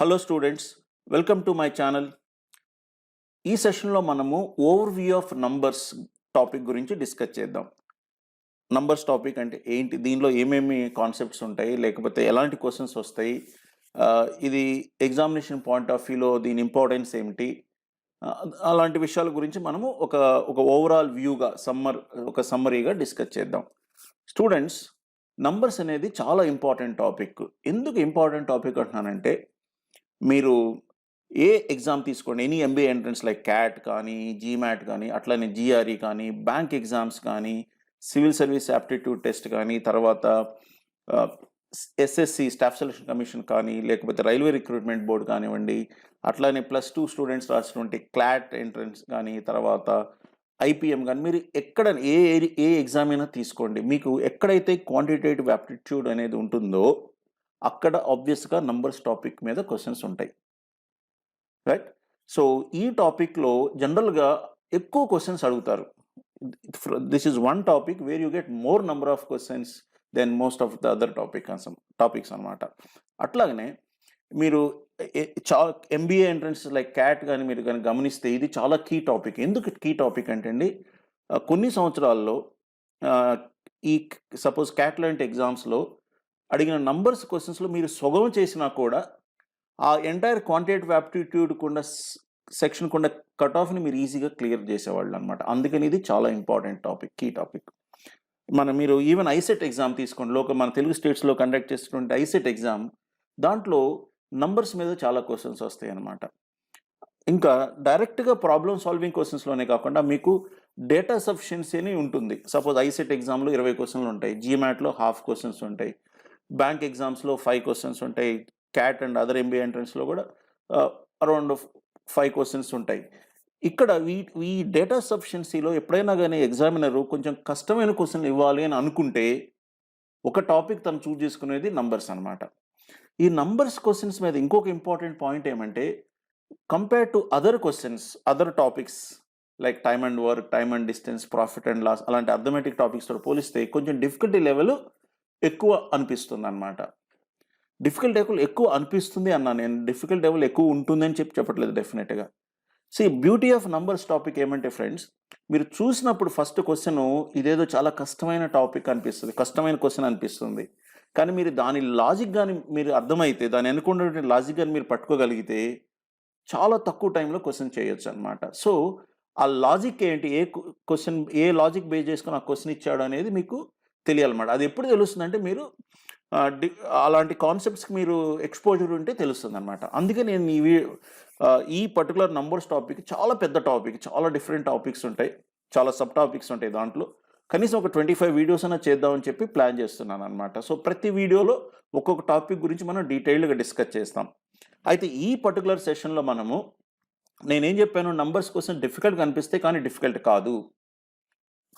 Hello students, welcome to my channel. ఈ సెషన్లో మనము ఓవర్వ్యూ ఆఫ్ నంబర్స్ టాపిక్ గురించి డిస్కస్ చేద్దాం. నంబర్స్ టాపిక్ అంటే ఏంటి, దీనిలో ఏమేమి కాన్సెప్ట్స్ ఉంటాయి, లేకపోతే ఎలాంటి క్వశ్చన్స్ వస్తాయి, ఇది ఎగ్జామినేషన్ పాయింట్ ఆఫ్ వ్యూలో దీని ఇంపార్టెన్స్ ఏమిటి, అలాంటి విషయాల గురించి మనము ఒక ఓవరాల్ వ్యూగా సమ్మరీగా డిస్కస్ చేద్దాం. స్టూడెంట్స్, నంబర్స్ అనేది చాలా ఇంపార్టెంట్ టాపిక్. ఎందుకు ఇంపార్టెంట్ టాపిక్ అంటున్నానంటే, మీరు ఏ ఎగ్జామ్ తీసుకోండి, any MBA entrance like cat కానీ, జీమాట్ కానీ, అట్లనే జీఆర్ఈ కానీ, బ్యాంక్ ఎగ్జామ్స్ కానీ, సివిల్ సర్వీస్ యాప్టిట్యూడ్ టెస్ట్ కానీ, తర్వాత ఎస్ఎస్సి స్టాఫ్ సెలక్షన్ కమిషన్ కానీ, లేకపోతే రైల్వే రిక్రూట్మెంట్ బోర్డు కానివ్వండి, అట్లానే +2 స్టూడెంట్స్ రాసినటువంటి క్లాట్ ఎంట్రన్స్ కానీ, తర్వాత ఐపీఎం కానీ, మీరు ఎక్కడ ఏ ఎగ్జామ్ అయినా తీసుకోండి, మీకు ఎక్కడైతే క్వాంటిటేటివ్ యాప్టిట్యూడ్ అనేది ఉంటుందో అక్కడ ఆబ్వియస్గా నంబర్స్ టాపిక్ మీద క్వశ్చన్స్ ఉంటాయి, రైట్? సో ఈ టాపిక్లో జనరల్గా ఎక్కువ క్వశ్చన్స్ అడుగుతారు. This is one topic where you get more number of questions than most of the other topics అనమాట. అట్లాగనే మీరు ఎంబీఏ ఎంట్రన్స్ లైక్ క్యాట్ కానీ మీరు కానీ గమనిస్తే ఇది చాలా కీ టాపిక్. ఎందుకు కీ టాపిక్ అంటే అండి, కొన్ని సంవత్సరాల్లో ఈ సపోజ్ క్యాట్ లాంటి ఎగ్జామ్స్లో అడిగిన నంబర్స్ క్వశ్చన్స్లో మీరు సొగం చేసినా కూడా ఆ ఎంటైర్ క్వాంటిటేటివ్ యాప్టిట్యూడ్ కూడా సెక్షన్ కూడా కట్ ఆఫ్ని మీరు ఈజీగా క్లియర్ చేసేవాళ్ళు అనమాట. అందుకని ఇది చాలా ఇంపార్టెంట్ టాపిక్, కీ టాపిక్. మీరు ఈవెన్ ఐసెట్ ఎగ్జామ్ తీసుకోండి, మన తెలుగు స్టేట్స్లో కండక్ట్ చేసినటువంటి ఐసెట్ ఎగ్జామ్, దాంట్లో నంబర్స్ మీద చాలా క్వశ్చన్స్ వస్తాయి అన్నమాట. ఇంకా డైరెక్ట్గా ప్రాబ్లమ్ సాల్వింగ్ క్వశ్చన్స్లోనే కాకుండా మీకు డేటా సఫిషియన్సీ అని ఉంటుంది. సపోజ్ ఐసెట్ ఎగ్జామ్లో 20 క్వశ్చన్లు ఉంటాయి, జీమాట్లో హాఫ్ క్వశ్చన్స్ ఉంటాయి, బ్యాంక్ ఎగ్జామ్స్లో 5 క్వశ్చన్స్ ఉంటాయి, క్యాట్ అండ్ అదర్ ఎంబీఏ ఎంట్రన్స్లో కూడా అరౌండ్ 5 క్వశ్చన్స్ ఉంటాయి. ఇక్కడ ఈ డేటా సఫిషియన్సీలో ఎప్పుడైనా కానీ ఎగ్జామినరు కొంచెం కష్టమైన క్వశ్చన్లు ఇవ్వాలి అని అనుకుంటే ఒక టాపిక్ తను చూజ్ చేసుకునేది నంబర్స్ అనమాట. ఈ నంబర్స్ క్వశ్చన్స్ మీద ఇంకొక ఇంపార్టెంట్ పాయింట్ ఏమంటే, compare to other questions, other topics like time and work, time and distance, profit and loss, అలాంటి అర్థమెటిక్ టాపిక్స్తో పోలిస్తే కొంచెం డిఫికల్టీ లెవెల్ ఎక్కువ అనిపిస్తుంది అనమాట. డిఫికల్ట్ లెవెల్ ఎక్కువ అనిపిస్తుంది అన్నా, నేను డిఫికల్ట్ లెవెల్ ఎక్కువ ఉంటుందని చెప్పట్లేదు డెఫినెట్గా. బ్యూటీ ఆఫ్ నంబర్స్ టాపిక్ ఏమంటే ఫ్రెండ్స్, మీరు చూసినప్పుడు ఫస్ట్ క్వశ్చన్ ఇదేదో చాలా కష్టమైన టాపిక్ అనిపిస్తుంది, కష్టమైన క్వశ్చన్ అనిపిస్తుంది. కానీ మీరు దాని లాజిక్ కానీ మీరు అర్థమైతే, దాని అనుకున్నటువంటి లాజిక్ కానీ మీరు పట్టుకోగలిగితే చాలా తక్కువ టైంలో క్వశ్చన్ చేయొచ్చు అనమాట. సో ఆ లాజిక్ ఏంటి, ఏ లాజిక్ బేస్ చేసుకుని ఆ క్వశ్చన్ ఇచ్చాడు అనేది మీకు తెలియాలన్నమాట. అది ఎప్పుడు తెలుస్తుందంటే మీరు అలాంటి కాన్సెప్ట్స్కి మీరు ఎక్స్పోజర్ ఉంటే తెలుస్తుంది అనమాట. అందుకే నేను ఈ పర్టికులర్ నంబర్స్ టాపిక్ చాలా పెద్ద టాపిక్, చాలా డిఫరెంట్ టాపిక్స్ ఉంటాయి, చాలా సబ్ టాపిక్స్ ఉంటాయి. దాంట్లో కనీసం ఒక 25 వీడియోస్ అయినా చేద్దామని చెప్పి ప్లాన్ చేస్తున్నాను అనమాట. సో ప్రతి వీడియోలో ఒక్కొక్క టాపిక్ గురించి మనం డీటెయిల్డ్గా డిస్కస్ చేస్తాం. అయితే ఈ పర్టికులర్ సెషన్లో నేనేం చెప్పాను, నంబర్స్ కోసం డిఫికల్ట్గా అనిపిస్తే కానీ డిఫికల్ట్ కాదు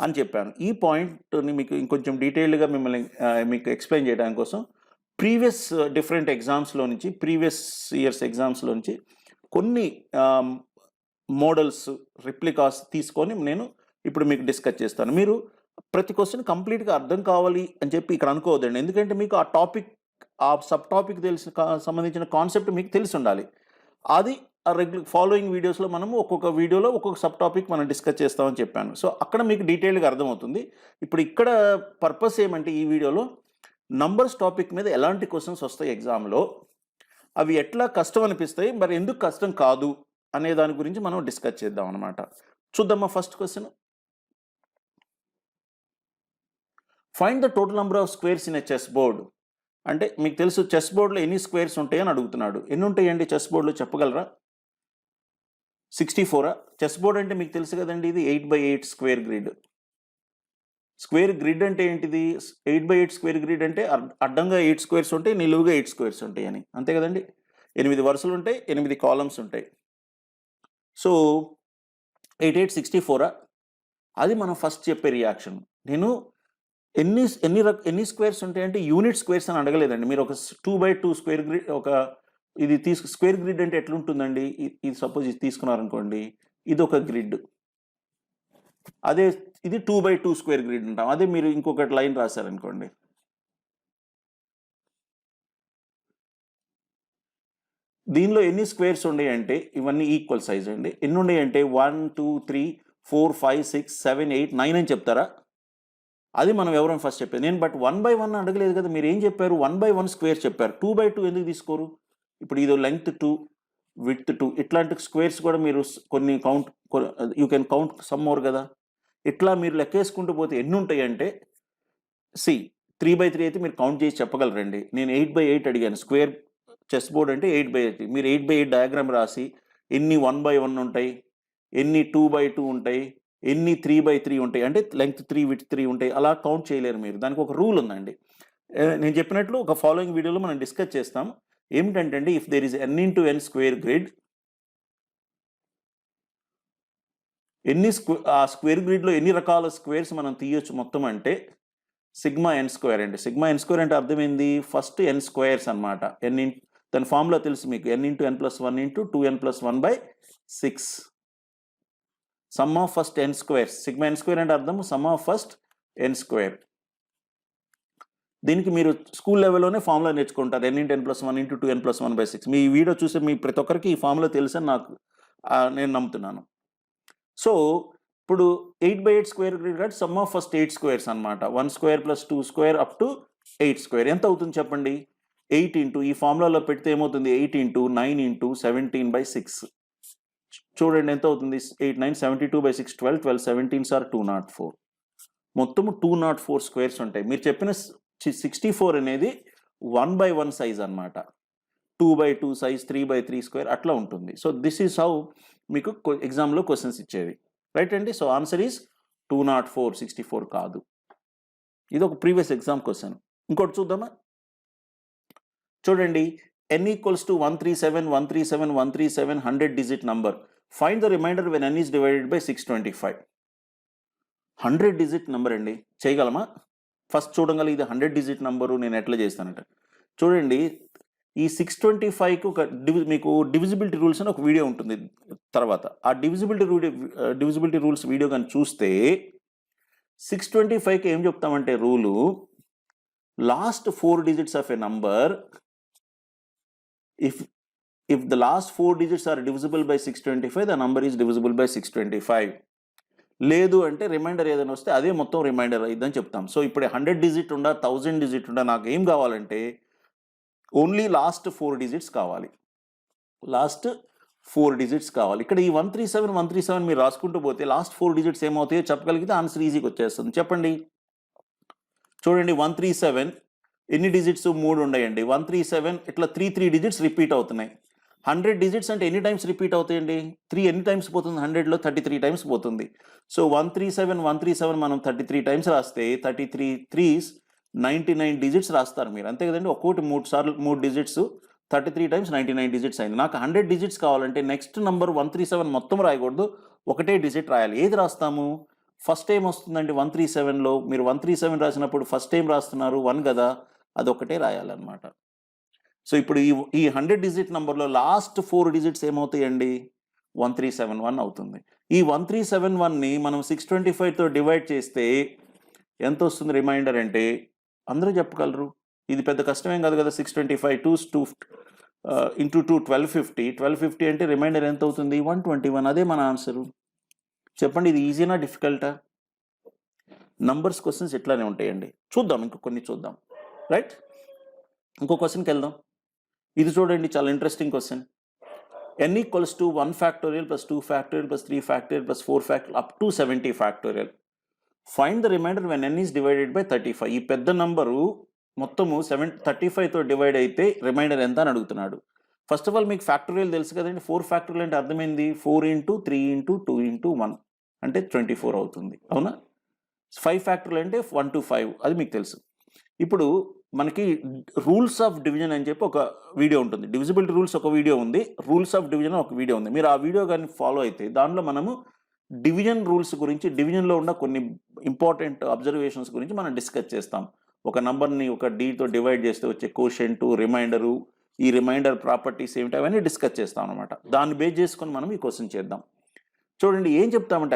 అని చెప్పాను. ఈ పాయింట్ని మీకు ఇంకొంచెం డీటెయిల్డ్గా మీకు ఎక్స్ప్లెయిన్ చేయడానికి కోసం ప్రీవియస్ డిఫరెంట్ ఎగ్జామ్స్లో నుంచి, ప్రీవియస్ ఇయర్స్ ఎగ్జామ్స్లో నుంచి కొన్ని మోడల్స్, రిప్లికాస్ తీసుకొని నేను ఇప్పుడు మీకు డిస్కస్ చేస్తాను. మీరు ప్రతి క్వశ్చన్ కంప్లీట్గా అర్థం కావాలి అని చెప్పి ఇక్కడ అనుకోవద్దండి. ఎందుకంటే మీకు ఆ టాపిక్, ఆ సబ్ టాపిక్ సంబంధించిన కాన్సెప్ట్ మీకు తెలిసి ఉండాలి. అది ఫాలోయింగ్ వీడియోస్లో ఒక్కొక్క వీడియోలో ఒక్కొక్క సబ్ టాపిక్ మనం డిస్కస్ చేస్తామని చెప్పాను. సో అక్కడ మీకు డీటెయిల్గా అర్థమవుతుంది. ఇప్పుడు ఇక్కడ పర్పస్ ఏమంటే, ఈ వీడియోలో నంబర్స్ టాపిక్ మీద ఎలాంటి క్వశ్చన్స్ వస్తాయి ఎగ్జామ్లో, అవి ఎట్లా కష్టం అనిపిస్తాయి, మరి ఎందుకు కష్టం కాదు అనే దాని గురించి మనం డిస్కస్ చేద్దాం అనమాట. చూద్దామా first question. Find the total number of squares in a chess board. అంటే మీకు తెలుసు చెస్ బోర్డులో ఎన్ని స్క్వేర్స్ ఉంటాయని అడుగుతున్నాడు. ఎన్ని ఉంటాయండి చెస్ బోర్డులో చెప్పగలరా? 64. చెస్ బోర్డ్ అంటే మీకు తెలుసు కదండి, ఇది 8x8 square grid. Square grid అంటే ఏంటిది? 8x8 స్క్వేర్ గ్రిడ్ అంటే అడ్డంగా 8 స్క్వేర్స్ ఉంటాయి, నిలువుగా 8 స్క్వేర్స్ ఉంటాయి అని, అంతే కదండి. 8 వరుసలు ఉంటాయి, 8 కాలమ్స్ ఉంటాయి. సో 8 8 64. అది మనం ఫస్ట్ చెప్పే రియాక్షన్. నేను ఎన్ని స్క్వేర్స్ ఉంటాయంటే యూనిట్ స్క్వేర్స్ అని అడగలేదండి. మీరు ఒక 2x2 స్క్వేర్ గ్రిడ్, ఇది స్క్వేర్ గ్రిడ్ అంటే ఎట్లుంటుందండి, ఇది సపోజ్ ఇది తీసుకున్నారనుకోండి, ఇది ఒక గ్రిడ్. అదే ఇది 2x2 స్క్వేర్ గ్రిడ్ అంటాం. అదే మీరు ఇంకొకటి లైన్ రాశారనుకోండి, దీనిలో ఎన్ని స్క్వేర్స్ ఉన్నాయంటే ఇవన్నీ ఈక్వల్ సైజ్ అండి. ఎన్ని ఉన్నాయంటే 1 2 3 4 5 6 7 8 9 అని చెప్తారా? అది మనం ఎవరైనా ఫస్ట్ చెప్పేది. నేను బట్ 1/1 అడగలేదు కదా! మీరేం చెప్పారు? 1/1 స్క్వేర్ చెప్పారు. 2/2 ఎందుకు తీసుకోరు? ఇప్పుడు ఇదో లెంగ్త్ 2, విడ్త్ 2 ఇట్లాంటి స్క్వేర్స్ కూడా మీరు కొన్ని you can count some more కదా! ఇట్లా మీరు లెక్కేసుకుంటూ పోతే ఎన్ని ఉంటాయంటే 3/3 అయితే మీరు కౌంట్ చేసి చెప్పగలరండి. నేను 8/8 అడిగాను. స్క్వేర్ చెస్ బోర్డ్ అంటే 8/8. మీరు 8/8 డయాగ్రామ్ రాసి ఎన్ని 1/1 ఉంటాయి, ఎన్ని 2/2 ఉంటాయి, ఎన్ని 3/3 ఉంటాయి, అంటే లెంగ్త్ 3 విడ్త్ 3 ఉంటాయి. అలా కౌంట్ చేయలేరు మీరు. దానికి ఒక రూల్ ఉందండి. నేను చెప్పినట్లు ఒక ఫాలోయింగ్ వీడియోలో మనం డిస్కస్ చేస్తాం. ఏమిటంటే అండి, if there is n into n square grid, ఆ స్క్వేర్ గ్రిడ్లో ఎన్ని రకాల స్క్వేర్స్ మనం తీయొచ్చు మొత్తం అంటే సిగ్మా ఎన్ స్క్వేర్ అండి. సిగ్మా ఎన్ స్క్వేర్ అంటే అర్థం ఏంది? ఫస్ట్ ఎన్ స్క్వేర్స్ అనమాట. దాని ఫార్ములా తెలుసు మీకు. n into n+1 into 2n+1/6 sum of first n squares. Sigma n square అంటే అర్థం sum of first n square. దీనికి మీరు స్కూల్ లెవెల్లోనే ఫార్ములా నేర్చుకుంటారు. n into n+1 into 2n+1/6. మీ వీడియో చూసే మీ ప్రతి ఒక్కరికి ఈ ఫార్ములా తెలుసని నేను నమ్ముతున్నాను. సో ఇప్పుడు 8/8 స్క్వేర్ గ్రిడ్ కాబట్టి సమ్ ఆఫ్ ఫస్ట్ 8 స్క్వేర్స్ అనమాట. 1 square plus 2 square up to 8 square. ఎంత అవుతుంది చెప్పండి? 8 ఇంటూ ఈ ఫార్ములాలో పెడితే ఏమవుతుంది? 8 ఇంటూ 9 ఇంటూ 17/6. చూడండి ఎంత అవుతుంది? 8 9 72/6 12 12 17 సార్ 204. మొత్తము 204 స్క్వేర్స్ ఉంటాయి. మీరు చెప్పిన 64 అనేది 1/1 సైజ్ అనమాట. 2/2 సైజ్, 3/3 స్క్వేర్ అట్లా ఉంటుంది. సో దిస్ ఈస్ హౌ మీకు ఎగ్జామ్లో క్వశ్చన్స్ ఇచ్చేది. రైట్ అండి. సో ఆన్సర్ ఈస్ 204, 64 కాదు. ఇది ఒక ప్రీవియస్ ఎగ్జామ్ క్వశ్చన్. ఇంకోటి చూద్దామా? చూడండి, n equals to 137 137 137 100 digit number. Find the remainder when n is divided by 625. 100 digit number అండి. చేయగలమా? ఫస్ట్ చూడగల ఇది 100 డిజిట్ నంబరు నేను ఎట్లా చేస్తానంటే, చూడండి ఈ 625కి ఒక మీకు డివిజిబిలిటీ రూల్స్ అని ఒక వీడియో ఉంటుంది తర్వాత. ఆ డివిజిబిలిటీ రూల్స్ వీడియో కానీ చూస్తే 625కి ఏం చెప్తామంటే rule, last 4 digits of a number, if the last 4 digits are divisible by 625, the number is divisible by 625. లేదు అంటే రిమైండర్ ఏదైనా వస్తే అదే మొత్తం రిమైండర్ అయ్యిద్దని చెప్తాం. సో ఇప్పుడు 100 డిజిట్ ఉండా 1000 డిజిట్ ఉండా నాకు ఏం కావాలంటే ఓన్లీ లాస్ట్ 4 డిజిట్స్ కావాలి. లాస్ట్ 4 డిజిట్స్ కావాలి. ఇక్కడ ఈ 137 137 మీరు రాసుకుంటూ పోతే లాస్ట్ 4 డిజిట్స్ ఏమవుతాయో చెప్పగలిగితే ఆన్సర్ ఈజీగా వచ్చేస్తుంది. చెప్పండి. చూడండి 137 ఎన్ని డిజిట్స్? 3 ఉన్నాయండి. 137 ఇట్లా 3 డిజిట్స్ రిపీట్ అవుతున్నాయి. 100 డిజిట్స్ అంటే ఎన్ని టైమ్స్ రిపీట్ అవుతాయండి? 3 ఎన్ని టైమ్స్ పోతుంది? 100లో 33 టైమ్స్ పోతుంది. సో 137 మనం 33 టైమ్స్ రాస్తే 33 3s 99 డిజిట్స్ రాస్తారు మీరు. అంతే కదండి. ఒక్కోటి 3 డిజిట్స్ 33 టైమ్స్ 99 డిజిట్స్ అయింది. నాకు 100 డిజిట్స్ కావాలంటే నెక్స్ట్ నంబర్ 137 మొత్తం రాయకూడదు, ఒకటే డిజిట్ రాయాలి. ఏది రాస్తాము? ఫస్ట్ టైం వస్తుందండి 137లో. మీరు 137 రాసినప్పుడు ఫస్ట్ టైం రాస్తున్నారు 1 కదా, అదొకటే రాయాలన్నమాట. సో ఇప్పుడు ఈ 100 డిజిట్ నంబర్లో లాస్ట్ 4 డిజిట్స్ ఏమవుతాయండి? 1371 అవుతుంది. ఈ 1371ని మనం 625తో డివైడ్ చేస్తే ఎంత వస్తుంది రిమైండర్ అంటే? అందరూ చెప్పగలరు. ఇది పెద్ద కష్టమేం కాదు కదా. 625 2 ఇంటూ 2 1250. 1250 అంటే రిమైండర్ ఎంత అవుతుంది? 121. అదే మన ఆన్సరు. చెప్పండి, ఇది ఈజీనా డిఫికల్టా? నంబర్స్ క్వశ్చన్స్ ఎట్లానే ఉంటాయండి. చూద్దాం, ఇంకో కొన్ని చూద్దాం. రైట్, ఇంకో క్వశ్చన్కి వెళ్దాం. ఇది చూడండి, చాలా interesting question. n equals to 1 factorial plus 2 factorial plus 3 factorial plus 4 factorial up to 70 factorial. Find the remainder when n is divided by 35. ఈ పెద్ద నంబరు మొత్తము 35తో డివైడ్ అయితే రిమైండర్ ఎంత అని అడుగుతున్నాడు. ఫస్ట్ ఆఫ్ ఆల్ మీకు ఫ్యాక్టోరియల్ తెలుసు కదండి. 4 ఫ్యాక్టోరియల్ అంటే అర్థమైంది 4 ఇంటూ 3 ఇంటూ 2 ఇంటూ 1 అంటే 24 అవుతుంది. అవునా? 5 ఫ్యాక్టోరియల్ అంటే 1 to 5, అది మీకు తెలుసు. ఇప్పుడు మనకి రూల్స్ ఆఫ్ డివిజన్ అని చెప్పి ఒక వీడియో ఉంటుంది. డివిజిబిలిటీ రూల్స్ ఒక వీడియో ఉంది, రూల్స్ ఆఫ్ డివిజన్ ఒక వీడియో ఉంది. మీరు ఆ వీడియో కానీ ఫాలో అయితే దానిలో మనము డివిజన్ రూల్స్ గురించి, డివిజన్లో ఉన్న కొన్ని ఇంపార్టెంట్ అబ్జర్వేషన్స్ గురించి మనం డిస్కస్ చేస్తాం. ఒక నంబర్ని ఒక డీతో డివైడ్ చేస్తే వచ్చే కోషెంట్, రిమైండరు, ఈ రిమైండర్ ప్రాపర్టీస్ ఏమిటి అవన్నీ డిస్కస్ చేస్తాం అనమాట. దాన్ని బేస్ చేసుకొని మనం ఈ క్వశ్చన్ చేద్దాం. చూడండి ఏం చెప్తామంటే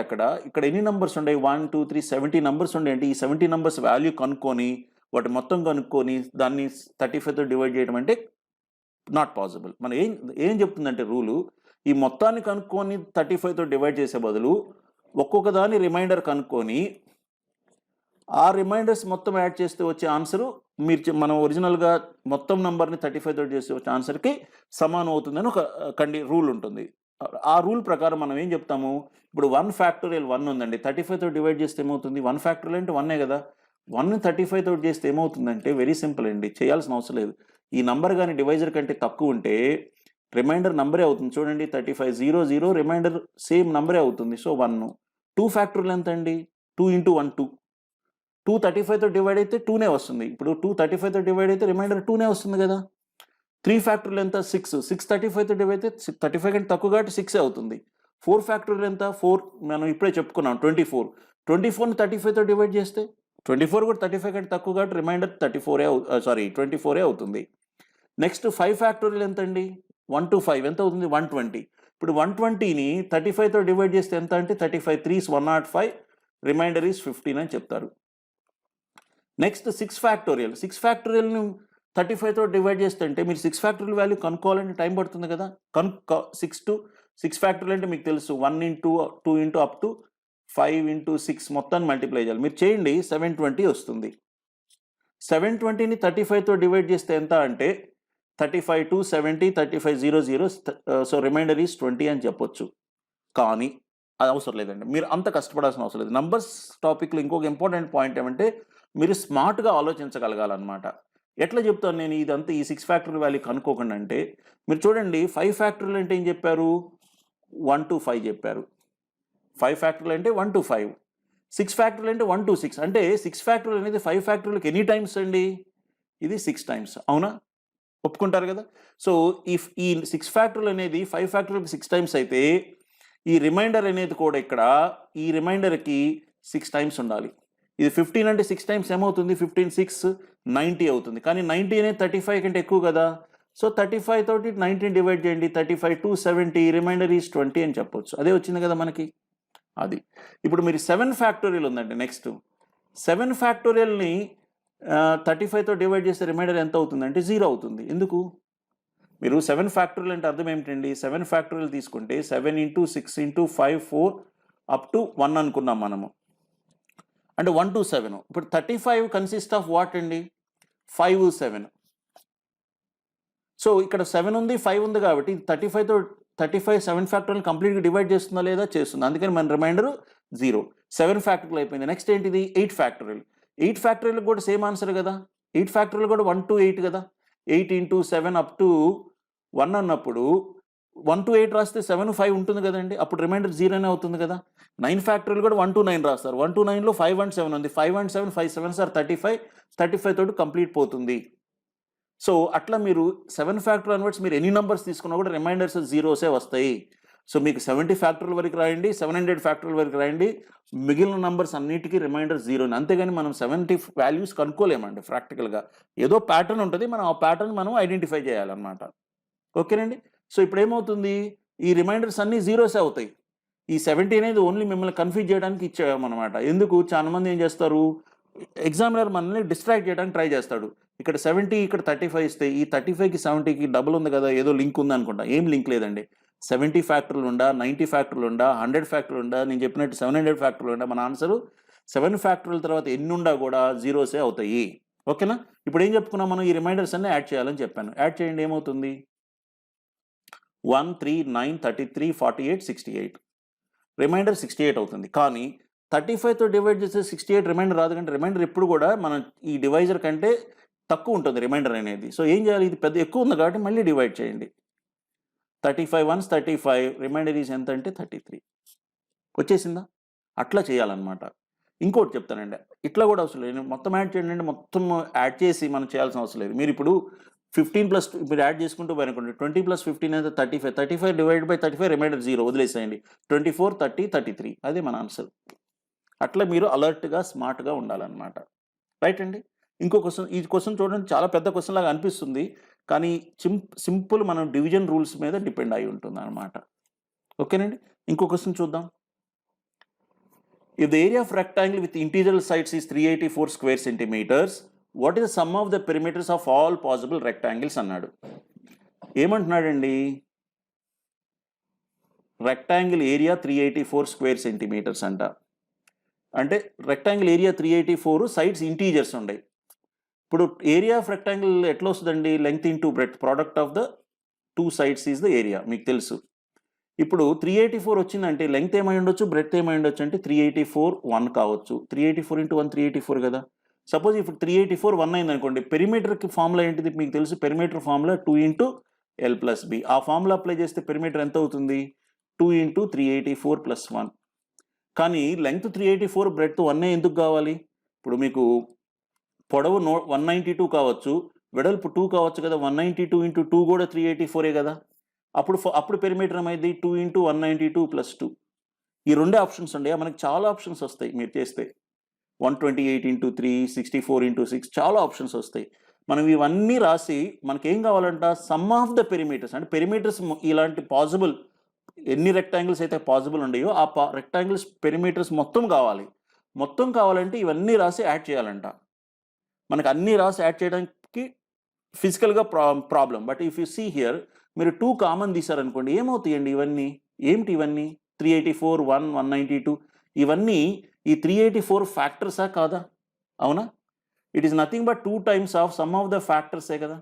ఇక్కడ ఎన్ని నంబర్స్ ఉన్నాయి? 1 2 3 70 నంబర్స్ ఉన్నాయి. అంటే ఈ 70 నంబర్స్ వాల్యూ కనుక్కొని వాటి మొత్తం కనుక్కొని దాన్ని 35తో డివైడ్ చేయడం అంటే నాట్ పాసిబుల్. మనం ఏం ఏం చెప్తుందంటే రూలు, ఈ మొత్తాన్ని కనుక్కొని 35తో డివైడ్ చేసే బదులు ఒక్కొక్క దాని రిమైండర్ కనుక్కొని ఆ రిమైండర్స్ మొత్తం యాడ్ చేస్తే వచ్చే ఆన్సరు మనం ఒరిజినల్గా మొత్తం నెంబర్ని 35తో చేస్తే వచ్చే ఆన్సర్కి సమానం అవుతుందని ఒక రూల్ ఉంటుంది. ఆ రూల్ ప్రకారం మనం ఏం చెప్తాము, ఇప్పుడు 1 ఫ్యాక్టోరియల్ 1 ఉందండి, 35తో డివైడ్ చేస్తే ఏమవుతుంది, 1 ఫ్యాక్టోరియల్ అంటే 1 కదా, 1ని 35తో చేస్తే ఏమవుతుందంటే వెరీ సింపుల్ అండి, చేయాల్సిన అవసరం లేదు. ఈ నంబర్ కానీ డివైజర్ కంటే తక్కువ ఉంటే రిమైండర్ నంబరే అవుతుంది. చూడండి 3500 రిమైండర్ సేమ్ నంబరే అవుతుంది. సో 1. 2 ఫ్యాక్టోరియల్ ఎంత అండి, 2 × 1 2. 2 35తో డివైడ్ అయితే 2నే వస్తుంది. ఇప్పుడు 2 35తో డివైడ్ అయితే రిమైండర్ 2నే వస్తుంది కదా. 3 ఫ్యాక్టోరియల్ ఎంత, 6. 6 35తో డివైడ్ అయితే 35 కంటే తక్కువ కాబట్టి 6 అవుతుంది. 4 ఫ్యాక్టోరియల్ ఎంత, 4 మనం ఇప్పుడే చెప్పుకున్నాం 24. 24ని 35తో డివైడ్ చేస్తే 24 కూడా 35 కంటే తక్కువ కాబట్టి రిమైండర్ 24 అవుతుంది. నెక్స్ట్ 5 ఫ్యాక్టోరియల్ ఎంత అండి, 1 to 5 ఎంత అవుతుంది, 120. ఇప్పుడు 120ని 35తో డివైడ్ చేస్తే ఎంత అంటే 35 3s 105, రిమైండర్ ఈజ్ 15 అని చెప్తారు. Next 6 factorial. 6 ఫ్యాక్టోరియల్ని 35తో డివైడ్ చేస్తే అంటే మీరు 6 ఫ్యాక్టోరియల్ వాల్యూ కనుక్కోవాలంటే టైం పడుతుంది కదా. 6 ఫ్యాక్టోరియల్ అంటే మీకు తెలుసు 1 × 2 × up to 5 × 6 మొత్తాన్ని మల్టిప్లై చేయాలి. మీరు చేయండి 720 వస్తుంది. 720ని 35తో డివైడ్ చేస్తే ఎంత అంటే 35 2 70 3500, సో రిమైండర్ ఈజ్ 20 అని చెప్పొచ్చు. కానీ అది అవసరం లేదండి, మీరు అంత కష్టపడాల్సిన అవసరం లేదు. నంబర్స్ టాపిక్లో ఇంకొక ఇంపార్టెంట్ పాయింట్ ఏమంటే మీరు స్మార్ట్గా ఆలోచించగలగాలన్నమాట. ఎట్లా చెప్తాను నేను ఇదంతా ఈ 6 ఫ్యాక్టోరియల్ వాల్యూ కనుక్కోకుండా అంటే, మీరు చూడండి 5 ఫ్యాక్టోరియల్ అంటే ఏం చెప్పారు, 1 to 5 చెప్పారు. 5 ఫ్యాక్టోరియల్ అంటే 1 to 5. 6 ఫ్యాక్టోరియల్ అంటే 1 to 6. అంటే 6 ఫ్యాక్టోరియల్ అనేది 5 ఫ్యాక్టోరియల్కి ఎన్ని టైమ్స్ అండి, ఇది 6 టైమ్స్. అవునా, ఒప్పుకుంటారు కదా. సో ఈ 6 ఫ్యాక్టోరియల్ అనేది 5 ఫ్యాక్టోరియల్కి 6 టైమ్స్ అయితే ఈ రిమైండర్ అనేది కూడా ఇక్కడ ఈ రిమైండర్కి 6 టైమ్స్ ఉండాలి. ఇది 15 అంటే 6 టైమ్స్ ఏమవుతుంది, 15 6 90 అవుతుంది. కానీ 90 అనేది 35 కంటే ఎక్కువ కదా. సో 35 తోటి 19 డివైడ్ చేయండి, 35 2 70, రిమైండర్ ఈజ్ 20 అని చెప్పొచ్చు. అదే వచ్చింది కదా మనకి. అది ఇప్పుడు మీరు 7 ఫ్యాక్టోరియల్ ఉందండి. నెక్స్ట్ 7 ఫ్యాక్టోరియల్ని 35తో డివైడ్ చేస్తే రిమైండర్ ఎంత అవుతుందంటే 0 అవుతుంది. ఎందుకు, మీరు 7 ఫ్యాక్టోరియల్ అంటే అర్థం ఏమిటండి, 7 ఫ్యాక్టోరియల్ తీసుకుంటే 7 × 6 × 5 4 up to 1 అనుకున్నాం మనము, అంటే 1 to 7. ఇప్పుడు 35 కన్సిస్ట్ ఆఫ్ వాట్ అండి, 5 7. సో ఇక్కడ 7 ఉంది 5 ఉంది కాబట్టి 35తో 7 ఫ్యాక్టోరియల్ కంప్లీట్గా డివైడ్ చేస్తుందా లేదా, చేస్తుంది. అందుకని మన రిమైండర్ 0. 7 ఫ్యాక్టోరియల్ అయిపోయింది. నెక్స్ట్ ఏంటిది, 8 ఫ్యాక్టోరియల్. 8 ఫ్యాక్టోరియల్ కూడా సేమ్ ఆన్సర్ కదా. 8 ఫ్యాక్టోరియల్ కూడా 1 to 8 కదా. 8 × 7 up to 1 అన్నప్పుడు 1 to 8 రాస్తే 7 5 ఉంటుంది కదండి, అప్పుడు రిమైండర్ 0 అవుతుంది కదా. 9 ఫ్యాక్టోరియల్ కూడా 1 to 9 రాస్తారు. 1 to 9లో 5 and 7 ఉంది. 5 and 7 5 7s are 35 తోటి కంప్లీట్ పోతుంది. సో అట్లా మీరు 7 ఫ్యాక్టోరియల్ అన్వర్డ్స్ మీరు ఎన్ని నెంబర్స్ తీసుకున్నా కూడా రిమైండర్స్ 0సే వస్తాయి. సో మీకు 70 ఫ్యాక్టోరియల్ వరకు రాయండి, 700 ఫ్యాక్టోరియల్ వరకు రాయండి, మిగిలిన నంబర్స్ అన్నిటికీ రిమైండర్ 0. అంతేగాని మనం 70 వాల్యూస్ కనుక్కోలేమండి ప్రాక్టికల్గా. ఏదో ప్యాటర్న్ ఉంటుంది, మనం ఆ ప్యాటర్న్ మనం ఐడెంటిఫై చేయాలన్నమాట. ఓకేనండి. సో ఇప్పుడు ఏమవుతుంది, ఈ రిమైండర్స్ అన్నీ 0సే అవుతాయి. ఈ 70 అనేది ఓన్లీ మిమ్మల్ని కన్ఫ్యూజ్ చేయడానికి ఇచ్చామన్నమాట. ఎందుకు, చాలా మంది ఏం చేస్తారు, ఎగ్జామినర్ మనల్ని డిస్ట్రాక్ట్ చేయడానికి ట్రై చేస్తాడు. ఇక్కడ 70 ఇక్కడ 35 ఇస్తే ఈ 35కి 70కి డబుల్ ఉంది కదా, ఏదో లింక్ ఉంది అనుకుంటా. ఏం లింక్ లేదండి. 70 ఫ్యాక్టర్లు ఉండా, 90 ఫ్యాక్టర్లు ఉండా, 100 ఫ్యాక్టర్లు ఉండా, నేను చెప్పినట్టు 700 ఫ్యాక్టర్లు ఉండా, మన ఆన్సరు 7 ఫ్యాక్టర్ల తర్వాత ఎన్ని ఉండా కూడా 0సే అవుతాయి. ఓకేనా. ఇప్పుడు ఏం చెప్పుకున్నాం మనం, ఈ రిమైండర్స్ అన్నీ యాడ్ చేయాలని చెప్పాను. యాడ్ చేయండి, ఏమవుతుంది, 1 3 9 33 48 68, రిమైండర్ 68 అవుతుంది. కానీ 35తో డివైడ్ చేస్తే 68 రిమైండర్ రాదు. కంటే రిమైండర్ ఎప్పుడు కూడా మనం ఈ డివైజర్ కంటే తక్కువ ఉంటుంది రిమైండర్ అనేది. సో ఏం చేయాలి, ఇది పెద్ద ఎక్కువ ఉంది కాబట్టి మళ్ళీ డివైడ్ చేయండి. 35 1s 35, రిమైండర్ ఈజ్ ఎంత అంటే 33 వచ్చేసిందా. అట్లా చేయాలన్నమాట. ఇంకోటి చెప్తానండి, ఇట్లా కూడా అవసరం లేదు, మొత్తం యాడ్ చేయండి అంటే మొత్తం యాడ్ చేసి మనం చేయాల్సిన అవసరం లేదు. మీరు ఇప్పుడు 15 + మీరు యాడ్ చేసుకుంటూ పోయిననుకోండి, 20 + 15 అయితే 35, 35 డివైడ్ బై 35 రిమైండర్ 0 వదిలేసేయండి. 24 30 33 అదే మన ఆన్సర్. అట్లా మీరు అలర్ట్గా స్మార్ట్గా ఉండాలన్నమాట. రైట్ అండి. ఇంకో క్వశ్చన్, ఈ క్వశ్చన్ చూడండి చాలా పెద్ద క్వశ్చన్ లాగా అనిపిస్తుంది, కానీ సింపుల్ మనం డివిజన్ రూల్స్ మీద డిపెండ్ అయి ఉంటుంది అనమాట. ఓకేనండి. ఇంకో క్వశ్చన్ చూద్దాం. If the area of rectangle with integral sides is 384 square centimetres, what is the sum of the perimeters of all possible rectangles అన్నాడు. ఏమంటున్నాడండి, రెక్టాంగిల్ ఏరియా 384 స్క్వేర్ సెంటీమీటర్స్ అంట. అంటే రెక్టాంగిల్ ఏరియా 384, సైడ్స్ ఇంటీజర్స్ ఉన్నాయి. ఇప్పుడు area of rectangle ఎట్లా వస్తుందండి, length into breadth, product of the two sides is the area, మీకు తెలుసు. ఇప్పుడు 384 వచ్చిందంటే లెంగ్త్ ఏమై ఉండొచ్చు, బ్రెడ్త్ ఏమై ఉండొచ్చు అంటే 384 1 కావచ్చు. 384 ఇంటూ 1 384 కదా. సపోజ్ ఇప్పుడు 384 1 అయింది అనుకోండి, పెరిమీటర్కి ఫార్ములా ఏంటిది మీకు తెలుసు, perimeter formula 2 into L plus B. ఆ ఫార్ములా అప్లై చేస్తే పెరిమీటర్ ఎంత అవుతుంది, 2 ఇంటూ 384 ప్లస్ 1. కానీ లెంగ్త్ 384, బ్రెడ్త్ 1 ఎందుకు కావాలి, ఇప్పుడు మీకు పొడవు 192 కావచ్చు, వెడల్పు 2 కావచ్చు కదా. 192 ఇంటూ 2 కూడా 384 కదా. అప్పుడు పెరిమీటర్ ఏమైంది, 2 ఇంటూ 192 ప్లస్ 2. ఈ రెండే ఆప్షన్స్ ఉండే, మనకి చాలా ఆప్షన్స్ వస్తాయి మీరు చేస్తే. 128 ఇంటూ 3, 64 ఇంటూ 6, చాలా ఆప్షన్స్ వస్తాయి. మనం ఇవన్నీ రాసి మనకేం కావాలంట, సమ్ ఆఫ్ ద పెరిమీటర్స్, అంటే పెరిమీటర్స్ ఇలాంటి పాసిబుల్ ఎన్ని రెక్టాంగిల్స్ అయితే పాసిబుల్ ఉన్నాయో ఆ రెక్టాంగిల్స్ పెరిమీటర్స్ మొత్తం కావాలి. మొత్తం కావాలంటే ఇవన్నీ రాసి యాడ్ చేయాలంట. మనకు అన్నీ రాసి యాడ్ చేయడానికి ఫిజికల్గా problem. But if you see here, మీరు 2 కామన్ తీశారనుకోండి, ఏమవుతాయండి ఇవన్నీ, ఏమిటి ఇవన్నీ, 384 1 192, ఇవన్నీ ఈ 384 ఫ్యాక్టర్సా కాదా, అవునా. It is nothing but 2 times of sum of the ఫ్యాక్టర్సే కదా,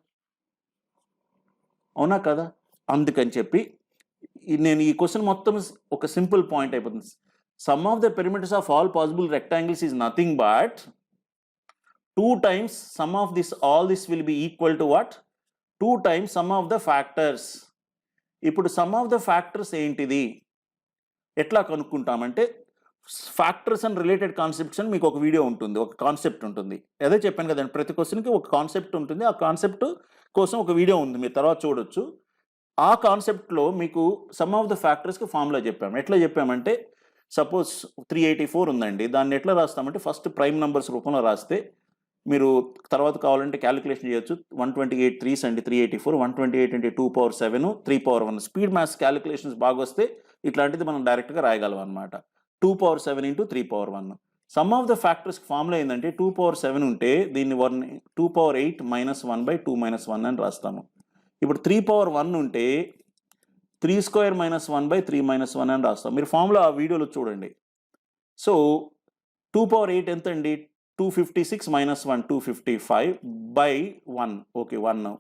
అవునా కదా. అందుకని చెప్పి నేను ఈ క్వశ్చన్ మొత్తం ఒక సింపుల్ పాయింట్ అయిపోతుంది. Some of the perimeters of all possible rectangles is nothing but 2 times sum of this, all this will be equal to what, 2 times sum of the factors. ఇప్పుడు సమ్ ఆఫ్ ద ఫ్యాక్టర్స్ ఏంటిది ఎట్లా కనుక్కుంటామంటే, factors and related concepts అని మీకు ఒక video ఉంటుంది, ఒక concept ఉంటుంది. అదే చెప్పాను కదండి, ప్రతి క్వశ్చన్కి ఒక కాన్సెప్ట్ ఉంటుంది. ఆ కాన్సెప్ట్ కోసం ఒక వీడియో ఉంది, మీరు తర్వాత చూడొచ్చు. ఆ కాన్సెప్ట్లో మీకు సమ్ ఆఫ్ ద ఫ్యాక్టర్స్కి ఫార్ములా చెప్పాము. ఎట్లా చెప్పామంటే, సపోజ్ 384 ఉందండి, దాన్ని ఎట్లా రాస్తామంటే ఫస్ట్ ప్రైమ్ నంబర్స్ రూపంలో రాస్తే, మీరు తర్వాత కావాలంటే క్యాలిక్యులేషన్ చేయొచ్చు. 128 3s అండి 384, 128 అంటే 2 power 7 3 power 1. Speed maths calculations బాగా వస్తే ఇట్లాంటిది మనం డైరెక్ట్గా రాయగలం అనమాట. 2 power 7 into 3 power 1. Sum of the ఫ్యాక్టర్స్కి ఫార్ములా ఏంటంటే 2 పవర్ 7 ఉంటే దీన్ని 2 పవర్ 8 మైనస్ 1 బై 2 మైనస్ 1 అని రాస్తాము. ఇప్పుడు 3 పవర్ 1 ఉంటే 3 స్క్వేర్ మైనస్ 1 బై 3 మైనస్ 1 అని రాస్తాం. మీరు ఫార్ములా ఆ వీడియోలో చూడండి. సో 2 పవర్ 8 ఎంత అండి, 256 minus 1 255 by 1, okay 1.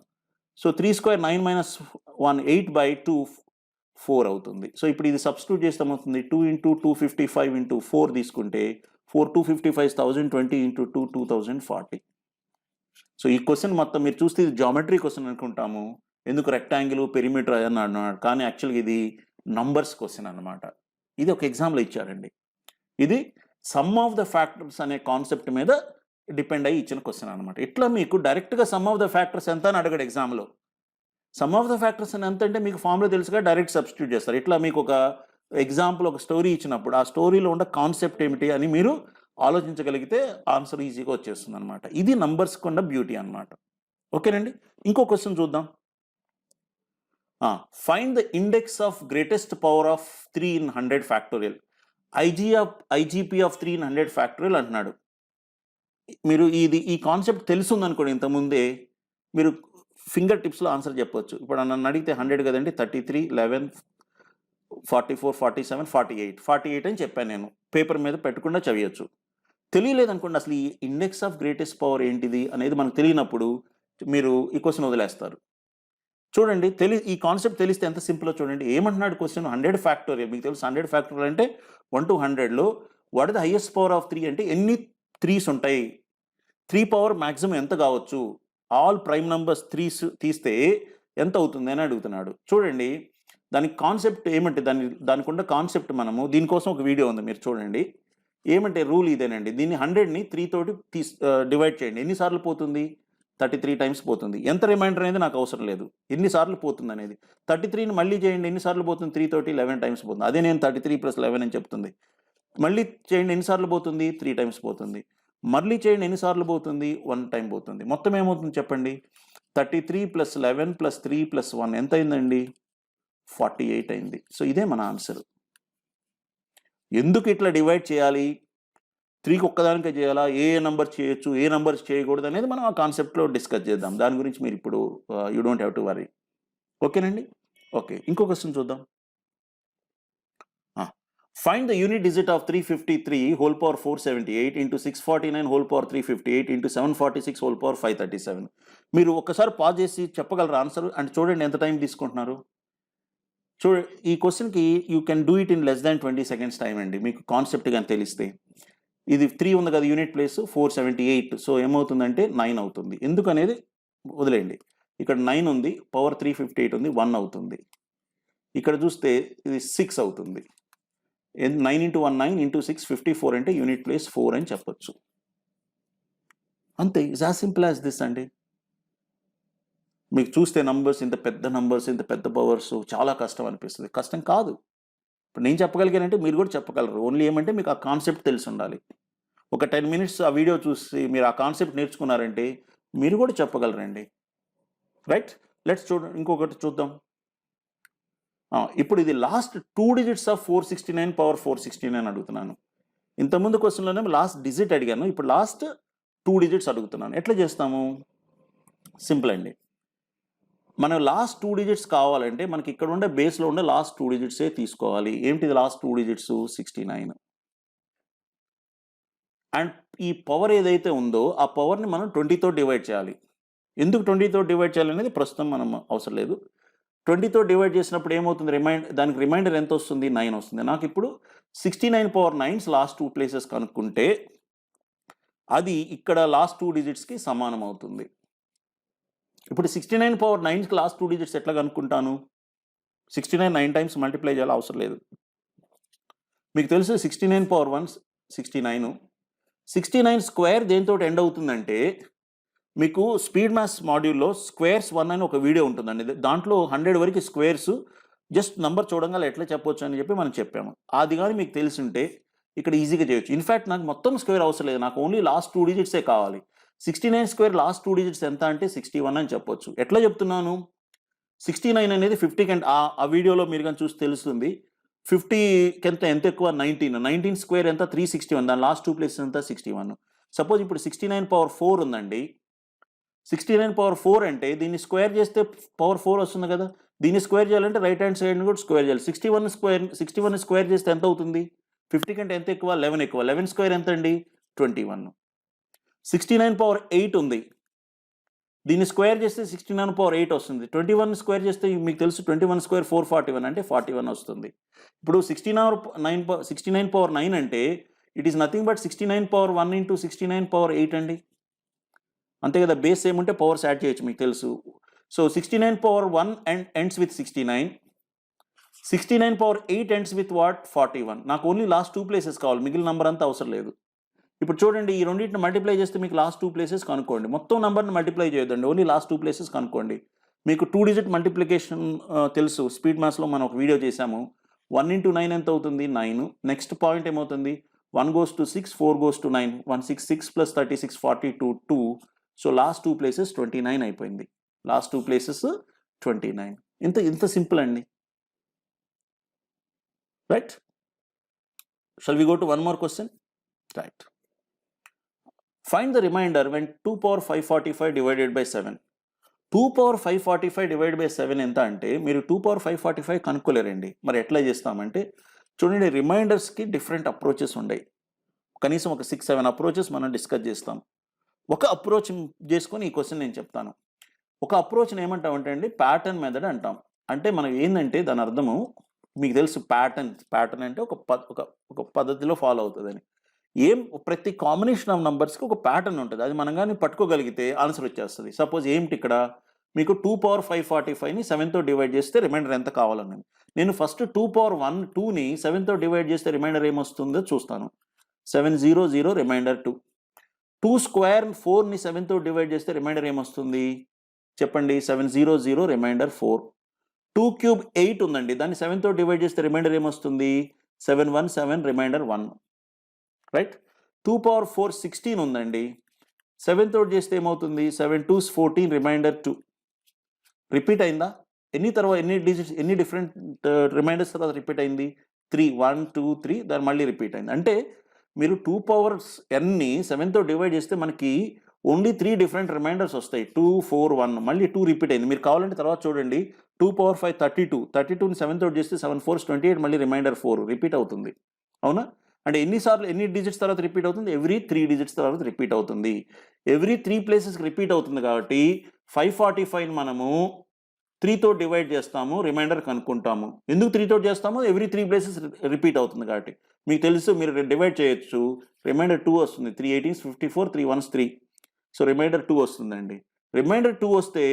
So 3 square 9 minus 1 8 by 2 4 అవుతుంది. సో ఇప్పుడు ఇది సబ్స్టిట్యూట్ చేస్తే ఏమవుతుంది, 2 ఇంటూ 255 ఇంటూ 4 తీసుకుంటే 4 255 1020 ఇంటూ 2 2040. సో ఈ క్వశ్చన్ మొత్తం మీరు చూస్తే ఇది జామెట్రీ క్వశ్చన్ అనుకుంటాము, ఎందుకు రెక్టాంగిల్ పెరిమీటర్ అని అన్నాడు, కానీ యాక్చువల్గా ఇది నంబర్స్ క్వశ్చన్ అనమాట. ఇది ఒక ఎగ్జామ్లో ఇచ్చారండి. ఇది సమ్ ఆఫ్ ద ఫ్యాక్టర్స్ అనే కాన్సెప్ట్ మీద డిపెండ్ అయ్యి ఇచ్చిన క్వశ్చన్ అనమాట. ఇట్లా మీకు డైరెక్ట్గా సమ్ ఆఫ్ ద ఫ్యాక్టర్స్ ఎంత అని అడగడు ఎగ్జామ్లో. సమ్ ఆఫ్ ద ఫ్యాక్టర్స్ అని ఎంత అంటే మీకు ఫార్ములా తెలుసుగా డైరెక్ట్ సబ్స్టిట్యూట్ చేస్తారు. ఇట్లా మీకు ఒక ఎగ్జాంపుల్, ఒక స్టోరీ ఇచ్చినప్పుడు ఆ స్టోరీలో ఉన్న కాన్సెప్ట్ ఏమిటి అని మీరు ఆలోచించగలిగితే ఆన్సర్ ఈజీగా వచ్చేస్తుంది అనమాట. ఇది నంబర్స్ కొన్న బ్యూటీ అనమాట. ఓకేనండి, ఇంకో క్వశ్చన్ చూద్దాం. Find the index of greatest power of 3 in 100 factorial. IGP of 3 in 100 factorial అంటున్నాడు. మీరు ఈ కాన్సెప్ట్ తెలుసుందనుకోండి ఇంతకుముందే, మీరు ఫింగర్ టిప్స్లో ఆన్సర్ చెప్పొచ్చు. ఇప్పుడు నన్ను అడిగితే 100 కదండి, 33 11 44 47 48 అని చెప్పాను నేను. పేపర్ మీద పెట్టకుండా చదివచ్చు. తెలియలేదనుకోండి అసలు ఈ ఇండెక్స్ ఆఫ్ గ్రేటెస్ట్ పవర్ ఏంటిది అనేది మనకు తెలియనప్పుడు మీరు ఈ క్వశ్చన్ వదిలేస్తారు. చూడండి, ఈ కాన్సెప్ట్ తెలిస్తే ఎంత సింపుల్లో చూడండి. ఏమంటున్నాడు క్వశ్చన్, 100 ఫ్యాక్టోరియల్. మీకు తెలుసు 100 ఫ్యాక్టోరియల్ అంటే 1 to 100లో what is the highest power of 3 అంటే ఎన్ని 3s ఉంటాయి, 3 పవర్ మ్యాక్సిమం ఎంత కావచ్చు, ఆల్ ప్రైమ్ నంబర్స్ 3s తీస్తే ఎంత అవుతుంది అని అడుగుతున్నాడు. చూడండి, దానికి కాన్సెప్ట్ ఏమంటే దానికి ఉన్న కాన్సెప్ట్ మనము దీనికోసం ఒక వీడియో ఉంది, మీరు చూడండి. ఏమంటే రూల్ ఇదేనండి, దీన్ని 100ని 3 తోటి డివైడ్ చేయండి. ఎన్నిసార్లు పోతుంది, 33 టైమ్స్ పోతుంది. ఎంత రిమైండర్ అనేది నాకు అవసరం లేదు, ఎన్నిసార్లు పోతుంది అనేది. 33ని మళ్ళీ చేయండి, ఎన్నిసార్లు పోతుంది, 3 తోటి 11 టైమ్స్ పోతుంది. అదే నేను 33 + 11 అని చెప్తుంది. మళ్ళీ చేయండి, ఎన్నిసార్లు పోతుంది, 3 టైమ్స్ పోతుంది. మళ్ళీ చేయండి, ఎన్నిసార్లు పోతుంది, 1 టైం పోతుంది. మొత్తం ఏమవుతుంది చెప్పండి, 33 + 11 + 3 + 1 ఎంత అయిందండి, 48 అయింది. సో ఇదే మన ఆన్సర్. ఎందుకు ఇట్లా డివైడ్ చేయాలి, 3కి ఒక్కదానికే చేయాలా, ఏ నెంబర్ చేయొచ్చు, ఏ నెంబర్స్ చేయకూడదు అనేది మనం ఆ కాన్సెప్ట్లో డిస్కస్ చేద్దాం. దాని గురించి మీరు ఇప్పుడు you don't have to worry. ఓకేనండి. ఓకే, ఇంకో క్వశ్చన్ చూద్దాం. Find the unit digit of 353 whole power 478 into 649 whole power 358 into 746 whole power 537. మీరు ఒక్కసారి పాజ్ చేసి చెప్పగలరా ఆన్సర్? అంటే చూడండి ఎంత టైం తీసుకుంటున్నారు. ఈ క్వశ్చన్కి you can do it in less than 20 seconds time అండి, మీకు కాన్సెప్ట్ కానీ తెలిస్తే. ఇది 3 ఉంది కదా యూనిట్ ప్లేస్, 478, సో ఏమవుతుందంటే 9 అవుతుంది. ఎందుకనేది వదిలేయండి. ఇక్కడ 9 ఉంది, పవర్ 358 ఉంది, 1 అవుతుంది. ఇక్కడ చూస్తే ఇది 6 అవుతుంది. 9 ఇంటూ 1 9 ఇంటూ 6 54 అంటే యూనిట్ ప్లేస్ 4 అని చెప్పొచ్చు. అంతే, it's as simple as this అండి. మీకు చూస్తే నంబర్స్, ఇంత పెద్ద నంబర్స్, ఇంత పెద్ద పవర్స్ చాలా కష్టం అనిపిస్తుంది. కష్టం కాదు. ఇప్పుడు నేను చెప్పగలిగానంటే మీరు కూడా చెప్పగలరు. ఓన్లీ ఏమంటే మీకు ఆ కాన్సెప్ట్ తెలిసి ఉండాలి. ఒక 10 minutes ఆ వీడియో చూసి మీరు ఆ కాన్సెప్ట్ నేర్చుకున్నారంటే మీరు కూడా చెప్పగలరండి. రైట్, లెట్స్ ఇంకొకటి చూద్దాం. ఇప్పుడు ఇది లాస్ట్ 2 digits ఆఫ్ 469 పవర్ 469 అడుగుతున్నాను. ఇంతకుముందు క్వశ్చన్లోనే లాస్ట్ డిజిట్ అడిగాను, ఇప్పుడు లాస్ట్ 2 digits అడుగుతున్నాను. ఎట్లా చేస్తాము? సింపుల్ అండి. మనం లాస్ట్ 2 digits కావాలంటే మనకి ఇక్కడ ఉండే బేస్లో ఉండే లాస్ట్ 2 digits తీసుకోవాలి. ఏంటిది లాస్ట్ 2 digits? 69. అండ్ ఈ పవర్ ఏదైతే ఉందో ఆ పవర్ని మనం 20తో డివైడ్ చేయాలి. ఎందుకు 20తో డివైడ్ చేయాలనేది ప్రస్తుతం మనం అవసరం లేదు. 20తో డివైడ్ చేసినప్పుడు ఏమవుతుంది? దానికి రిమైండర్ ఎంత వస్తుంది? 9 వస్తుంది. నాకు ఇప్పుడు 69 పవర్ 9 లాస్ట్ 2 places కనుక్కుంటే అది ఇక్కడ లాస్ట్ 2 digitsకి సమానం అవుతుంది. ఇప్పుడు 69 పవర్ 9కి లాస్ట్ 2 digits ఎట్లా కనుక్కుంటాను? 69 9 times మల్టిప్లై చేయాలి, అవసరం లేదు. మీకు తెలుసు 69 పవర్ 1 69. 69 స్క్వేర్ దేంతో ఎండ్ అవుతుందంటే మీకు స్పీడ్ మ్యాథ్స్ మాడ్యూల్లో స్క్వేర్స్ 1 అని ఒక వీడియో ఉంటుందండి. దాంట్లో 100 వరకు స్క్వేర్స్ జస్ట్ నంబర్ చూడంగా ఎట్లా చెప్పొచ్చు అని చెప్పి మనం చెప్పాము. అది కానీ మీకు తెలిసి ఉంటే ఇక్కడ ఈజీగా చేయొచ్చు. ఇన్ఫ్యాక్ట్ నాకు మొత్తం స్క్వేర్ అవసరం లేదు, నాకు ఓన్లీ లాస్ట్ 2 digitsే కావాలి. 69 స్క్వేర్ లాస్ట్ 2 digits ఎంత అంటే 61 అని చెప్పొచ్చు. ఎట్లా చెప్తున్నాను? 69 అనేది 50 కంటే ఆ వీడియోలో మీరు కానీ చూసి తెలుస్తుంది. 50కి ఎంత ఎక్కువ? 19 స్క్వేర్ ఎంత? 361. దాని లాస్ట్ 2 places ఎంత? 61. సపోజ్ ఇప్పుడు 69 పవర్ 4 ఉందండి. 69 పవర్ 4 అంటే దీన్ని స్క్వేర్ చేస్తే పవర్ 4 వస్తుంది కదా. దీన్ని స్క్వేర్ చేయాలంటే రైట్ హ్యాండ్ సైడ్ కూడా స్క్వేర్ చేయాలి. 61 స్క్వేర్ చేస్తే ఎంత అవుతుంది? 50 కంటే ఎంత ఎక్కువ? 11 ఎక్కువ. 11 స్క్వేర్ ఎంత అండి? 21. 69 పవర్ 8 ఉంది, దీన్ని స్క్వేర్ చేస్తే 69 పవర్ 8 వస్తుంది. 21 స్క్వేర్ చేస్తే మీకు తెలుసు 21 స్క్వేర్ 441 అంటే 41 వస్తుంది. ఇప్పుడు 69 పవర్ 9 అంటే it is nothing but 69 power 1 into 69 power 8 అండి. అంతే కదా, బేస్ ఏముంటే పవర్స్ యాడ్ చేయొచ్చు, మీకు తెలుసు. So 69 power 1 ends with 69. 69 power 8 ends with what? 41. నాకు ఓన్లీ లాస్ట్ 2 places కావాలి, మిగిలిన నంబర్ అంతా అవసరం లేదు. ఇప్పుడు చూడండి, ఈ రెండింటిని మల్టిప్లై చేస్తే మీకు లాస్ట్ 2 places కనుక్కోండి. మొత్తం నెంబర్ని మల్టిప్లై చేయొద్దండి, ఓన్లీ లాస్ట్ 2 places కనుక్కోండి. మీకు 2 digit మల్టిప్లికేషన్ తెలుసు, స్పీడ్ మ్యాథ్స్లో మనం ఒక వీడియో చేసాము. 1 ఇంటూ 9 ఎంత అవుతుంది? 9. నెక్స్ట్ పాయింట్ ఏమవుతుంది? 1 goes to 6, 4 goes to 9. 166 plus 36 42 2. So last 2 places 29 అయిపోయింది. Last 2 places 29. ఇంత సింపుల్ అండి. Right, shall we go to one more question? Right, find the remainder when 2 power 545 divided by 7. 2 power 545 divided by 7 ఎంత అంటే మీరు 2 power 545 కనుక్కోలేరండి. మరి ఎట్లా చేస్తామంటే చూడండి, రిమైండర్స్కి డిఫరెంట్ అప్రోచెస్ ఉన్నాయి. కనీసం ఒక 6-7 అప్రోచెస్ మనం డిస్కస్ చేస్తాం. ఒక అప్రోచ్ చేసుకొని ఈ క్వశ్చన్ నేను చెప్తాను. ఒక అప్రోచ్ని ఏమంటామంటే అండి, ప్యాటర్న్ మెథడ్ అంటాం. అంటే మనం ఏంటంటే దాని అర్థము మీకు తెలుసు, ప్యాటర్న్ అంటే ఒక పద్ధతిలో ఫాలో అవుతుందని. ప్రతి కాంబినేషన్ ఆఫ్ నంబర్స్కి ఒక ప్యాటర్న్ ఉంటుంది, అది మనం కానీ పట్టుకోగలిగితే ఆన్సర్ వచ్చేస్తుంది. సపోజ్ ఏంటి ఇక్కడ మీకు 2 power 545ని 7తో డివైడ్ చేస్తే రిమైండర్ ఎంత కావాలని నేను ఫస్ట్ 2 power 1 2ని 7తో డివైడ్ చేస్తే రిమైండర్ ఏమొస్తుందో చూస్తాను. 700 రిమైండర్ 2. 2 square 4ని 7తో డివైడ్ చేస్తే రిమైండర్ ఏమొస్తుంది చెప్పండి? 700 రిమైండర్ 4. 2 cube 8 ఉందండి, దాన్ని 7తో డివైడ్ చేస్తే రిమైండర్ ఏమొస్తుంది? 717 రిమైండర్ 1. రైట్. 2 power 4 16 ఉందండి, 7తో చేస్తే ఏమవుతుంది? 7 2s 14 రిమైండర్ 2. రిపీట్ అయిందా? ఎన్ని డిఫరెంట్ రిమైండర్స్ తర్వాత రిపీట్ అయింది? 3. 1 2 3 దాని మళ్ళీ రిపీట్ అయింది. అంటే మీరు 2 powers nని 7తో డివైడ్ చేస్తే మనకి ఓన్లీ 3 డిఫరెంట్ రిమైండర్స్ వస్తాయి. 2, 4, 1 మళ్ళీ 2 రిపీట్ అయింది. మీరు కావాలంటే తర్వాత చూడండి. 2 పవర్ 5 32. 32ని 7 తోటి చేస్తే 7 4s 28 మళ్ళీ రిమైండర్ 4 రిపీట్ అవుతుంది. అవునా? అంటే ఎన్ని డిజిట్స్ తర్వాత రిపీట్ అవుతుంది? ఎవ్రీ 3 డిజిట్స్ తర్వాత రిపీట్ అవుతుంది. ఎవ్రీ 3 ప్లేసెస్కి రిపీట్ అవుతుంది కాబట్టి 545ని మనము 3 తోటి డివైడ్ చేస్తాము, రిమైండర్ కనుక్కుంటాము. ఎందుకు 3 తోటి చేస్తాము? ఎవ్రీ 3 ప్లేసెస్ రిపీట్ అవుతుంది కాబట్టి. మీకు తెలుసు, మీరు డివైడ్ చేయొచ్చు. రిమైండర్ 2 వస్తుంది. 3 18s 54, 3 1s 3. సో రిమైండర్ 2 వస్తుందండి. రిమైండర్ 2 వస్తే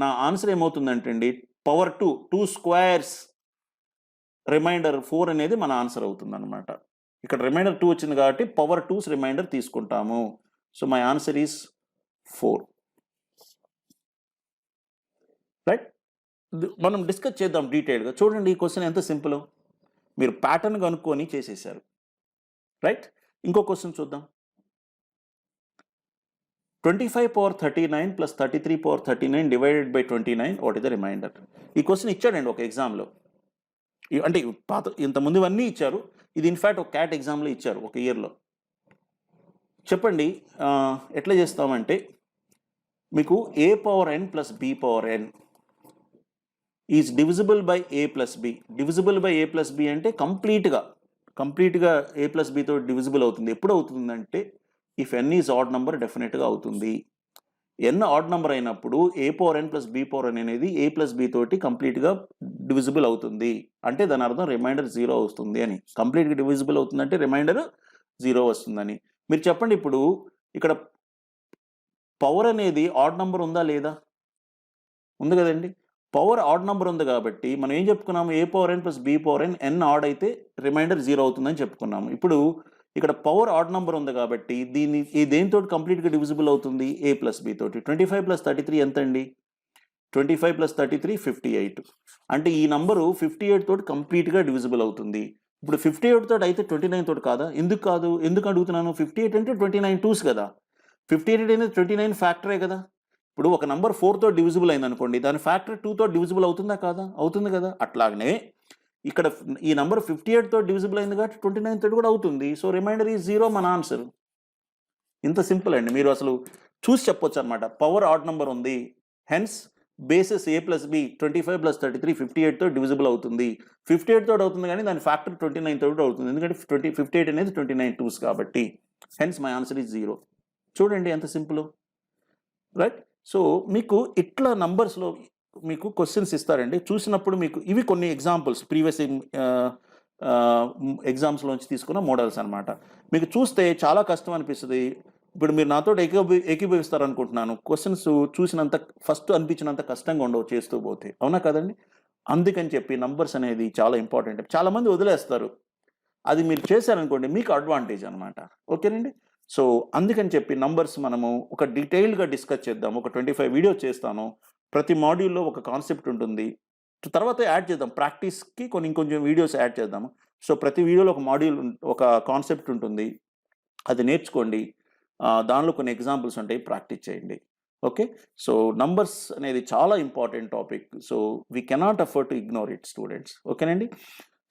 నా ఆన్సర్ ఏమవుతుందంటే అండి, పవర్ 2 స్క్వేర్స్ రిమైండర్ 4 అనేది మన ఆన్సర్ అవుతుందన్నమాట. ఇక్కడ రిమైండర్ 2 వచ్చింది కాబట్టి పవర్ 2's రిమైండర్ తీసుకుంటాము. So my answer is 4. Right? మనం డిస్కస్ చేద్దాం డీటెయిల్గా. చూడండి, ఈ క్వశ్చన్ ఎంత సింపుల్. మీరు ప్యాటర్న్ కనుక్కొని చేసేసారు. రైట్? ఇంకో క్వశ్చన్ చూద్దాం. 25 power 39 plus 33 power 39 divided by 29, what is the remainder? ఈ క్వశ్చన్ ఇచ్చాడండి ఒక ఎగ్జామ్లో. అంటే ఇంతకుముందు ఇవన్నీ ఇచ్చారు. ఇది ఇన్ఫ్యాక్ట్ ఒక క్యాట్ ఎగ్జామ్లో ఇచ్చారు ఒక ఇయర్లో. చెప్పండి, ఎట్లా చేస్తామంటే, మీకు a power n plus b power n is divisible by a plus b. Divisible by a plus b అంటే కంప్లీట్గా a plus b తో డివిజిబుల్ అవుతుంది. ఎప్పుడు అవుతుందంటే, if n is odd number డెఫినెట్గా అవుతుంది. n ఆడ్ నెంబర్ అయినప్పుడు a power n plus b power n అనేది a ప్లస్ b తోటి కంప్లీట్గా డివిజిబుల్ అవుతుంది. అంటే దాని అర్థం రిమైండర్ 0 వస్తుంది అని. కంప్లీట్గా డివిజిబుల్ అవుతుందంటే రిమైండర్ 0 వస్తుందని. మీరు చెప్పండి, ఇప్పుడు ఇక్కడ పవర్ అనేది ఆడ్ నెంబర్ ఉందా లేదా? ఉంది కదండి. పవర్ ఆడ్ నెంబర్ ఉంది కాబట్టి మనం ఏం చెప్పుకున్నాము? a power n plus b power n odd అయితే రిమైండర్ 0 అవుతుందని చెప్పుకున్నాము. ఇప్పుడు ఇక్కడ పవర్ ఆడ్ నెంబర్ ఉంది కాబట్టి దేనితో కంప్లీట్గా డివిజిబుల్ అవుతుంది? a ప్లస్ b తోటి. 25 ప్లస్ 33 ఎంత అండి? 25 ప్లస్ 33 58. అంటే ఈ నంబరు 58 తోటి కంప్లీట్గా డివిజిబుల్ అవుతుంది. ఇప్పుడు 58 తోటి అయితే 29 తోటి కాదా? ఎందుకు కాదు? ఎందుకు అడుగుతున్నాను? 58 అంటే 29 2s కదా. 58 అనేది 29 ఫ్యాక్టరే కదా. ఇప్పుడు ఒక నంబర్ 4 తో డివిజిబుల్ అయింది అనుకోండి, దాని ఫ్యాక్టర్ 2 తో డివిజిబుల్ అవుతుందా కాదా? అవుతుంది కదా. అట్లాగనే ఇక్కడ ఈ నంబర్ 58 తో డివిజిబుల్ అయింది కాబట్టి 29 తోటి కూడా అవుతుంది. సో రిమైండర్ ఈజ్ 0 మన ఆన్సర్. ఇంత సింపుల్ అండి. మీరు అసలు చూసి చెప్పొచ్చు అనమాట. పవర్ ఆడ్ నెంబర్ ఉంది, hence basis a plus b 25 plus 33 58 తో డివిజిబుల్ అవుతుంది. 58 తోటి అవుతుంది కానీ దాని ఫ్యాక్టర్ 29 తోటి అవుతుంది. ఎందుకంటే 58 అనేది 29 2s కాబట్టి. Hence my answer is 0. చూడండి ఎంత సింపుల్. రైట్? సో మీకు ఇట్లా నంబర్స్లో మీకు క్వశ్చన్స్ ఇస్తారండి. చూసినప్పుడు మీకు ఇవి కొన్ని ఎగ్జాంపుల్స్ ప్రీవియస్ ఎగ్జామ్స్లోంచి తీసుకున్న మోడల్స్ అనమాట. మీకు చూస్తే చాలా కష్టం అనిపిస్తుంది. ఇప్పుడు మీరు నాతో ఏకీభవిస్తారనుకుంటున్నాను. క్వశ్చన్స్ చూసినంత ఫస్ట్ అనిపించినంత కష్టంగా ఉండవు చేస్తూ పోతే. అవునా కదండి? అందుకని చెప్పి నంబర్స్ అనేది చాలా ఇంపార్టెంట్. చాలామంది వదిలేస్తారు. అది మీరు చేశారనుకోండి మీకు అడ్వాంటేజ్ అనమాట. ఓకేనండి? సో అందుకని చెప్పి నంబర్స్ మనము ఒక డీటెయిల్గా డిస్కస్ చేద్దాం. ఒక 25 వీడియోస్ చేస్తాను. ప్రతి మాడ్యూల్లో ఒక కాన్సెప్ట్ ఉంటుంది. తర్వాత యాడ్ చేద్దాం. ప్రాక్టీస్కి ఇంకొంచెం వీడియోస్ యాడ్ చేద్దాము. సో ప్రతి వీడియోలో ఒక మాడ్యూల్, ఒక కాన్సెప్ట్ ఉంటుంది. అది నేర్చుకోండి. దానిలో కొన్ని ఎగ్జాంపుల్స్ ఉంటాయి, ప్రాక్టీస్ చేయండి. ఓకే? సో నంబర్స్ అనేది చాలా important topic. So we cannot afford to ignore it students. ఓకేనండి?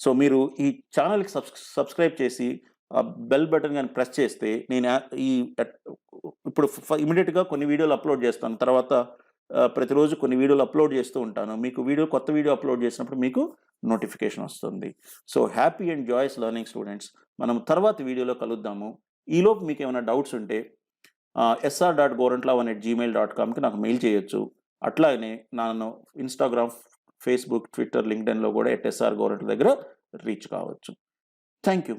సో మీరు ఈ ఛానల్కి సబ్స్క్రైబ్ చేసి బెల్ బటన్ కానీ ప్రెస్ చేస్తే నేను ఇప్పుడు ఇమీడియట్గా కొన్ని వీడియోలు అప్లోడ్ చేస్తాను. తర్వాత ప్రతిరోజు కొన్ని వీడియోలు అప్లోడ్ చేస్తూ ఉంటాను. మీకు కొత్త వీడియో అప్లోడ్ చేసినప్పుడు మీకు నోటిఫికేషన్ వస్తుంది. So happy and Joyce learning students. మనం తర్వాత వీడియోలో కలుద్దాము. ఈలోపు మీకు ఏమైనా డౌట్స్ ఉంటే sr.gorantlove@gmail.comకి నాకు మెయిల్ చేయొచ్చు. అట్లాగనే నన్ను ఇన్స్టాగ్రామ్, ఫేస్బుక్, ట్విట్టర్, లింక్డ్ఇన్లో కూడా @srgorantla దగ్గర రీచ్ కావచ్చు. Thank you.